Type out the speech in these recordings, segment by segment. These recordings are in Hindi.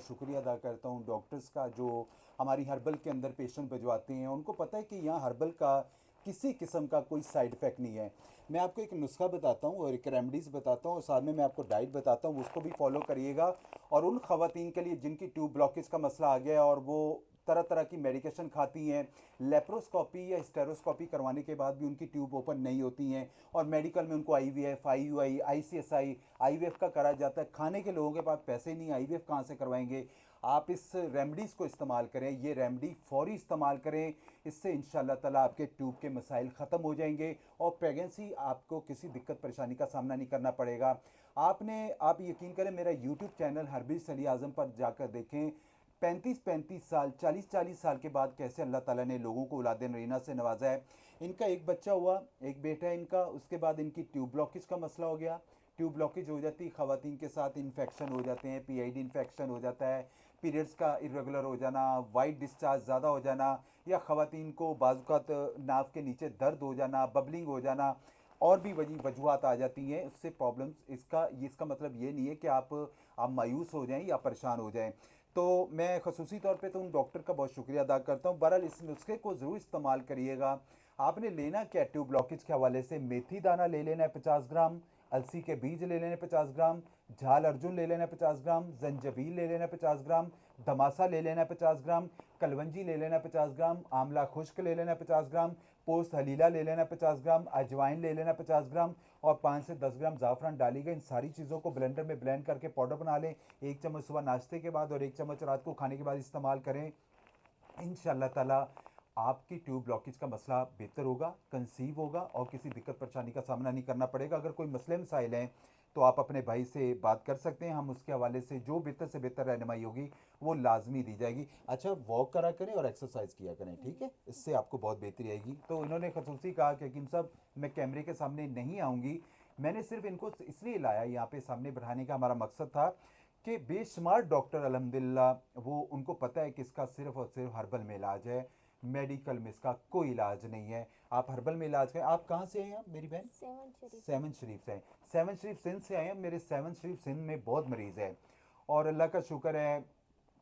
शुक्रिया अदा करता हूँ डॉक्टर्स का जो हमारी हर्बल के अंदर पेशेंट भिजवाते हैं। उनको पता है कि यहाँ हर्बल का किसी किस्म का कोई साइड इफ़ेक्ट नहीं है। मैं आपको एक नुस्खा बताता हूँ और एक रेमेडीज़ बताता हूँ और साथ में मैं आपको डाइट बताता हूँ, उसको भी फॉलो करिएगा। और उन ख़वातीन के लिए जिनकी ट्यूब ब्लॉकेज का मसला आ गया है और वो तरह तरह की मेडिकेशन खाती हैं, लेप्रोस्कोपी या स्टेरोस्कोपी करवाने के बाद भी उनकी ट्यूब ओपन नहीं होती हैं, और मेडिकल में उनको आईवीएफ, आईयूआई, आईसीएसआई, आईवीएफ का करा जाता है। खाने के लोगों के पास पैसे नहीं, आईवीएफ कहाँ से करवाएंगे। आप इस रेमडीज़ को इस्तेमाल करें, ये रेमडी फौरी इस्तेमाल करें। इससे इंशाल्लाह ताला आपके ट्यूब के मसाइल ख़त्म हो जाएंगे और प्रेगनेंसी आपको किसी दिक्कत परेशानी का सामना नहीं करना पड़ेगा। आप यकीन करें, मेरा यूट्यूब चैनल हर्बीज अली आज़म पर जाकर देखें। 35-35 साल, 40-40 साल के बाद कैसे अल्लाह ताला ने लोगों को औलाद नरीना से नवाजा है। इनका एक बच्चा हुआ, एक बेटा है इनका, उसके बाद इनकी ट्यूब ब्लॉकेज का मसला हो गया। ट्यूब ब्लॉकेज हो जाती, ख़वातीन के साथ इन्फेक्शन हो जाते हैं, पीआईडी इन्फेक्शन हो जाता है, पीरियड्स का इरेगुलर हो जाना, वाइट डिस्चार्ज ज़्यादा हो जाना, या ख़वातीन को बाज़ात नाव के नीचे दर्द हो जाना, बबलिंग हो जाना, और भी वजूहत आ जाती हैं उससे प्रॉब्लम्स। इसका मतलब ये नहीं है कि आप मायूस हो जाएं या परेशान हो जाएं। तो मैं खसूसी तौर पे तो उन डॉक्टर का बहुत शुक्रिया अदा करता हूँ। बहरहाल इस नुस्खे को ज़रूर इस्तेमाल करिएगा। आपने लेना क्या, ट्यूब ब्लॉकेज के हवाले से मेथी दाना ले लेना है 50 ग्राम, अलसी के बीज ले लेने 50 ग्राम, झाल अर्जुन ले लेना 50 ग्राम, जंजबील ले लेना 50 ग्राम, धमासा ले लेना 50 ग्राम, कलवंजी ले लेना 50 ग्राम, आंवला खुश्क ले लेना 50 ग्राम, पोस्त हलीला ले लेना 50 ग्राम, अजवाइन ले लेना 50 ग्राम, और 5 से 10 ग्राम ज़ाफ़रान डालिएगा। इन सारी चीज़ों को ब्लेंडर में ब्लेंड करके पाउडर बना लें। 1 चम्मच सुबह नाश्ते के बाद और 1 चम्मच रात को खाने के बाद इस्तेमाल करें। इंशाल्लाह ताला आपकी ट्यूब ब्लॉकेज का मसला बेहतर होगा, कंसीव होगा और किसी दिक्कत परेशानी का सामना नहीं करना पड़ेगा। अगर कोई मसले मसाइल हैं तो आप अपने भाई से बात कर सकते हैं, हम उसके हवाले से जो बेहतर से बेहतर रहनुमाई होगी वो लाजमी दी जाएगी। अच्छा, वॉक करा करें और एक्सरसाइज किया करें, ठीक है, इससे आपको बहुत बेहतरी आएगी। तो इन्होंने खसूसी कहा कि हकीम साहब मैं कैमरे के सामने नहीं आऊँगी, मैंने सिर्फ इनको इसलिए लाया यहाँ पे सामने बढ़ाने का हमारा मकसद था कि बेशुमार डॉक्टर अल्हम्दुलिल्लाह वो उनको पता है कि इसका सिर्फ और सिर्फ हर्बल में इलाज है, मेडिकल में इसका कोई इलाज नहीं है। आप हर्बल में इलाज करें। आप कहाँ से हैं आप मेरी बहन? सेवन शरीफ। सेवन शरीफ से हैं। सेवन शरीफ सिंध से आए हैं। मेरे सेवन शरीफ सिंध में बहुत मरीज़ है और अल्लाह का शुक्र है,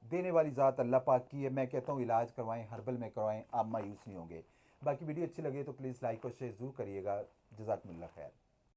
देने वाली ज़ात अल्लाह पाक की है। मैं कहता हूँ इलाज करवाएं, हर्बल में करवाएं, आप मायूस नहीं होंगे। बाकी वीडियो अच्छी लगे तो प्लीज़ लाइक और शेयर ज़रूर करिएगा। जज़ाकमुल्लाह खैर।